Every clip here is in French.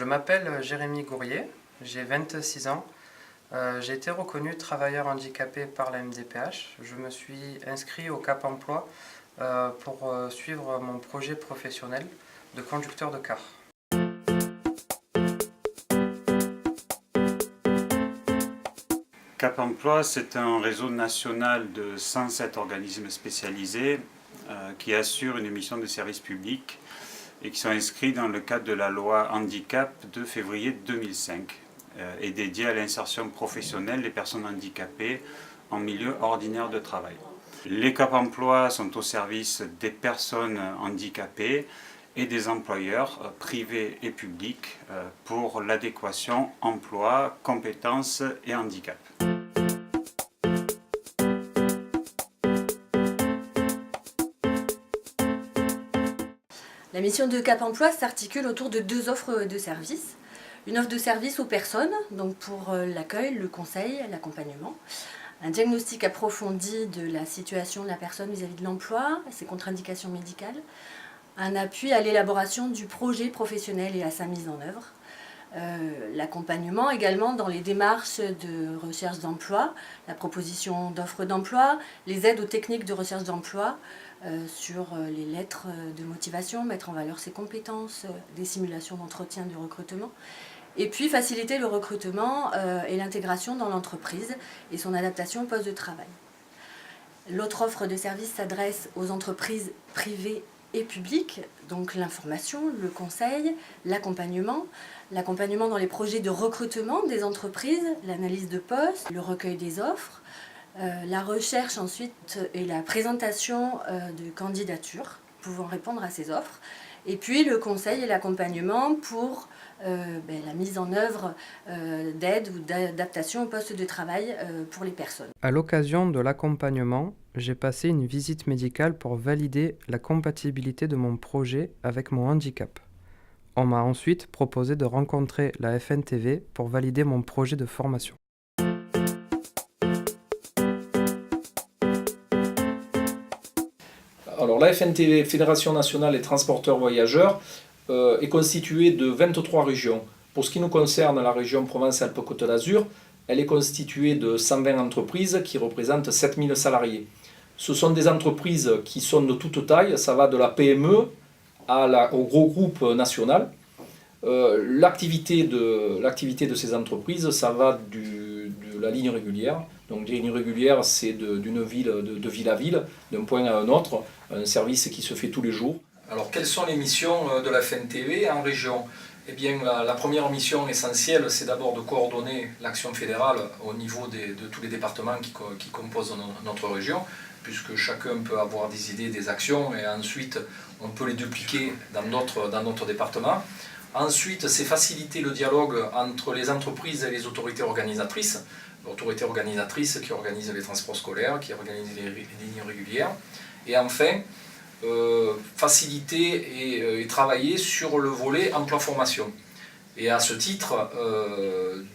m'appelle Jérémy Gourrier, j'ai 26 ans. J'ai été reconnu travailleur handicapé par la MDPH. Je me suis inscrit au Cap Emploi pour suivre mon projet professionnel de conducteur de car. Cap Emploi, c'est un réseau national de 107 organismes spécialisés qui assurent une mission de service public et qui sont inscrits dans le cadre de la loi handicap de février 2005 et dédiés à l'insertion professionnelle des personnes handicapées en milieu ordinaire de travail. Les Cap Emploi sont au service des personnes handicapées et des employeurs privés et publics pour l'adéquation emploi, compétences et handicap. La mission de Cap Emploi s'articule autour de deux offres de services. Une offre de service aux personnes, donc pour l'accueil, le conseil, l'accompagnement. Un diagnostic approfondi de la situation de la personne vis-à-vis de l'emploi, ses contre-indications médicales. Un appui à l'élaboration du projet professionnel et à sa mise en œuvre. L'accompagnement également dans les démarches de recherche d'emploi, la proposition d'offres d'emploi, les aides aux techniques de recherche d'emploi, sur les lettres de motivation, mettre en valeur ses compétences, des simulations d'entretien de recrutement, et puis faciliter le recrutement et l'intégration dans l'entreprise et son adaptation au poste de travail. L'autre offre de service s'adresse aux entreprises privées et publiques, donc l'information, le conseil, l'accompagnement dans les projets de recrutement des entreprises, l'analyse de postes, le recueil des offres, la recherche ensuite et la présentation de candidatures pouvant répondre à ces offres, et puis le conseil et l'accompagnement pour la mise en œuvre d'aide ou d'adaptation au poste de travail pour les personnes. À l'occasion de l'accompagnement, j'ai passé une visite médicale pour valider la compatibilité de mon projet avec mon handicap. On m'a ensuite proposé de rencontrer la FNTV pour valider mon projet de formation. Alors la FNTV, Fédération Nationale des Transporteurs Voyageurs, est constituée de 23 régions. Pour ce qui nous concerne, la région Provence-Alpes-Côte d'Azur, elle est constituée de 120 entreprises qui représentent 7000 salariés. Ce sont des entreprises qui sont de toute taille, ça va de la PME au gros groupe national. L'activité de ces entreprises, ça va de la ligne régulière. Donc les lignes régulières, c'est d'une ville, de ville à ville, d'un point à un autre, un service qui se fait tous les jours. Alors quelles sont les missions de la FNTV en région ? Eh bien la première mission essentielle, c'est d'abord de coordonner l'action fédérale au niveau de tous les départements qui composent notre région, puisque chacun peut avoir des idées, des actions, et ensuite on peut les dupliquer dans d'autres départements. Ensuite, c'est faciliter le dialogue entre les entreprises et les autorités organisatrices. L'autorité organisatrice qui organise les transports scolaires, qui organise les lignes régulières. Et enfin, faciliter et travailler sur le volet emploi-formation. Et à ce titre,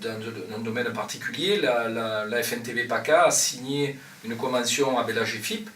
dans un domaine particulier, la FNTV PACA a signé une convention avec la GFIP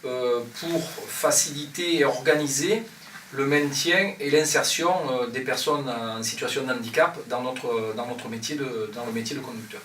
pour faciliter et organiser le maintien et l'insertion des personnes en situation de handicap dans le métier de conducteur.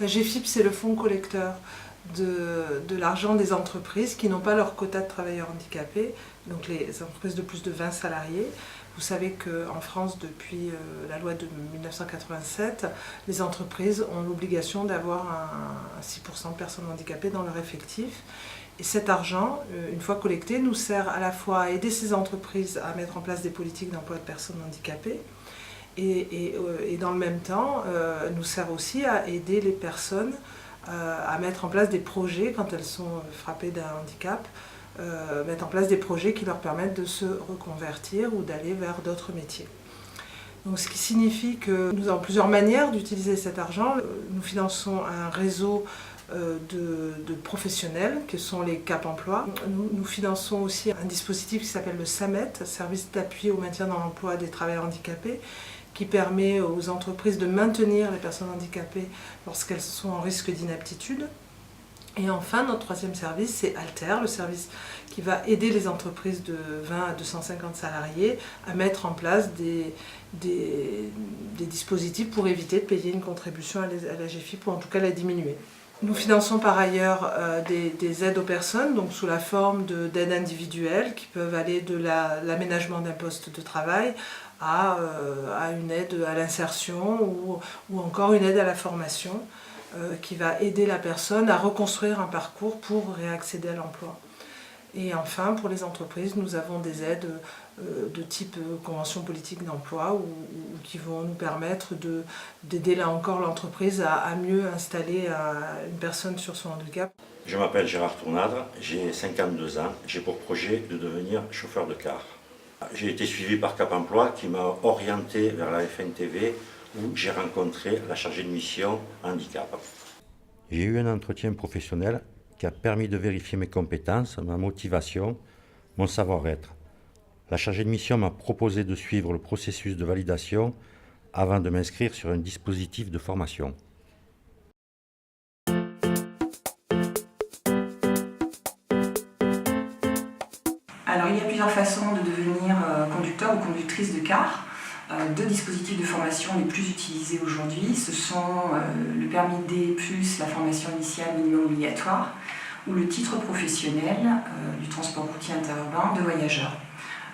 La GFIP, c'est le fonds collecteur de l'argent des entreprises qui n'ont pas leur quota de travailleurs handicapés, donc les entreprises de plus de 20 salariés. Vous savez qu'en France, depuis la loi de 1987, les entreprises ont l'obligation d'avoir 6% de personnes handicapées dans leur effectif. Et cet argent, une fois collecté, nous sert à la fois à aider ces entreprises à mettre en place des politiques d'emploi de personnes handicapées et dans le même temps, nous sert aussi à aider les personnes à mettre en place des projets quand elles sont frappées d'un handicap, mettre en place des projets qui leur permettent de se reconvertir ou d'aller vers d'autres métiers. Donc, ce qui signifie que nous avons plusieurs manières d'utiliser cet argent. Nous finançons un réseau de professionnels que sont les Cap Emploi. Nous finançons aussi un dispositif qui s'appelle le SAMET, Service d'appui au maintien dans l'emploi des travailleurs handicapés, qui permet aux entreprises de maintenir les personnes handicapées lorsqu'elles sont en risque d'inaptitude. Et enfin, notre troisième service, c'est Alter, le service qui va aider les entreprises de 20 à 250 salariés à mettre en place des dispositifs pour éviter de payer une contribution à la GFIP ou en tout cas la diminuer. Nous finançons par ailleurs des aides aux personnes, donc sous la forme d'aides individuelles qui peuvent aller de l'aménagement d'un poste de travail à une aide à l'insertion ou encore une aide à la formation qui va aider la personne à reconstruire un parcours pour réaccéder à l'emploi. Et enfin, pour les entreprises, nous avons des aides de type convention politique d'emploi ou qui vont nous permettre d'aider là encore l'entreprise à mieux installer une personne sur son handicap. Je m'appelle Gérard Tournadre, j'ai 52 ans, j'ai pour projet de devenir chauffeur de car. J'ai été suivi par Cap Emploi qui m'a orienté vers la FNTV où j'ai rencontré la chargée de mission handicap. J'ai eu un entretien professionnel qui a permis de vérifier mes compétences, ma motivation, mon savoir-être. La chargée de mission m'a proposé de suivre le processus de validation avant de m'inscrire sur un dispositif de formation. Alors il y a plusieurs façons de devenir conducteur ou conductrice de car. Deux dispositifs de formation les plus utilisés aujourd'hui, ce sont le permis D+, la formation initiale minimum obligatoire, ou le titre professionnel du transport routier interurbain de voyageurs.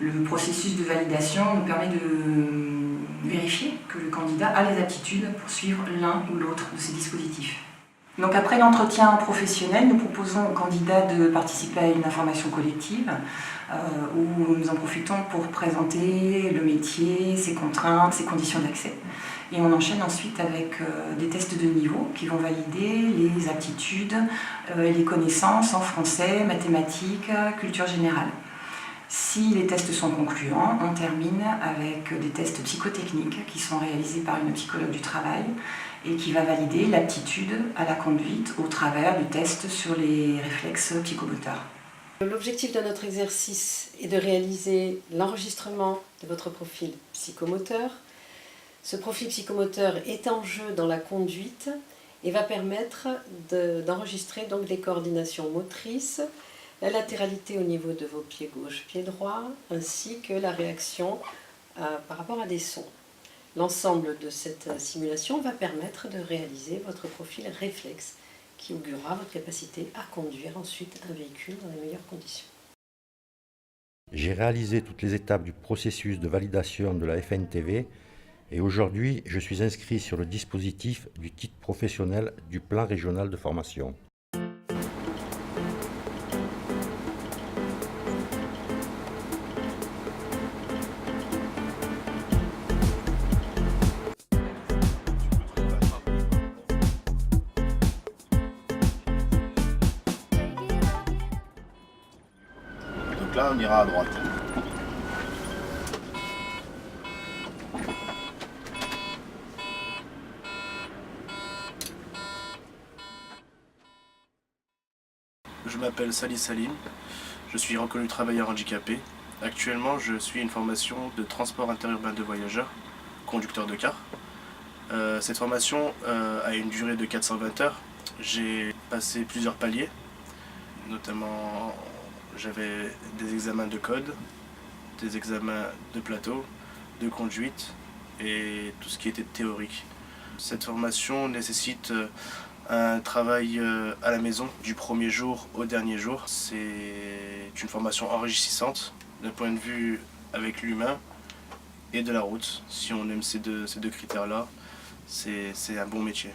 Le processus de validation nous permet de vérifier que le candidat a les aptitudes pour suivre l'un ou l'autre de ces dispositifs. Donc après l'entretien professionnel, nous proposons aux candidats de participer à une information collective où nous en profitons pour présenter le métier, ses contraintes, ses conditions d'accès. Et on enchaîne ensuite avec des tests de niveau qui vont valider les aptitudes et les connaissances en français, mathématiques, culture générale. Si les tests sont concluants, on termine avec des tests psychotechniques qui sont réalisés par une psychologue du travail et qui va valider l'aptitude à la conduite au travers du test sur les réflexes psychomoteurs. L'objectif de notre exercice est de réaliser l'enregistrement de votre profil psychomoteur. Ce profil psychomoteur est en jeu dans la conduite et va permettre d'enregistrer donc les coordinations motrices, la latéralité au niveau de vos pieds gauche, pied droit, ainsi que la réaction par rapport à des sons. L'ensemble de cette simulation va permettre de réaliser votre profil réflexe qui augurera votre capacité à conduire ensuite un véhicule dans les meilleures conditions. J'ai réalisé toutes les étapes du processus de validation de la FNTV et aujourd'hui je suis inscrit sur le dispositif du titre professionnel du plan régional de formation. Donc là, on ira à droite. Je m'appelle Salih Salim, je suis reconnu travailleur handicapé. Actuellement, je suis une formation de transport interurbain de voyageurs, conducteur de car. Cette formation a une durée de 420 heures. J'ai passé plusieurs paliers, notamment j'avais des examens de code, des examens de plateau, de conduite et tout ce qui était théorique. Cette formation nécessite un travail à la maison du premier jour au dernier jour. C'est une formation enrichissante d'un point de vue avec l'humain et de la route. Si on aime ces deux critères-là, c'est un bon métier.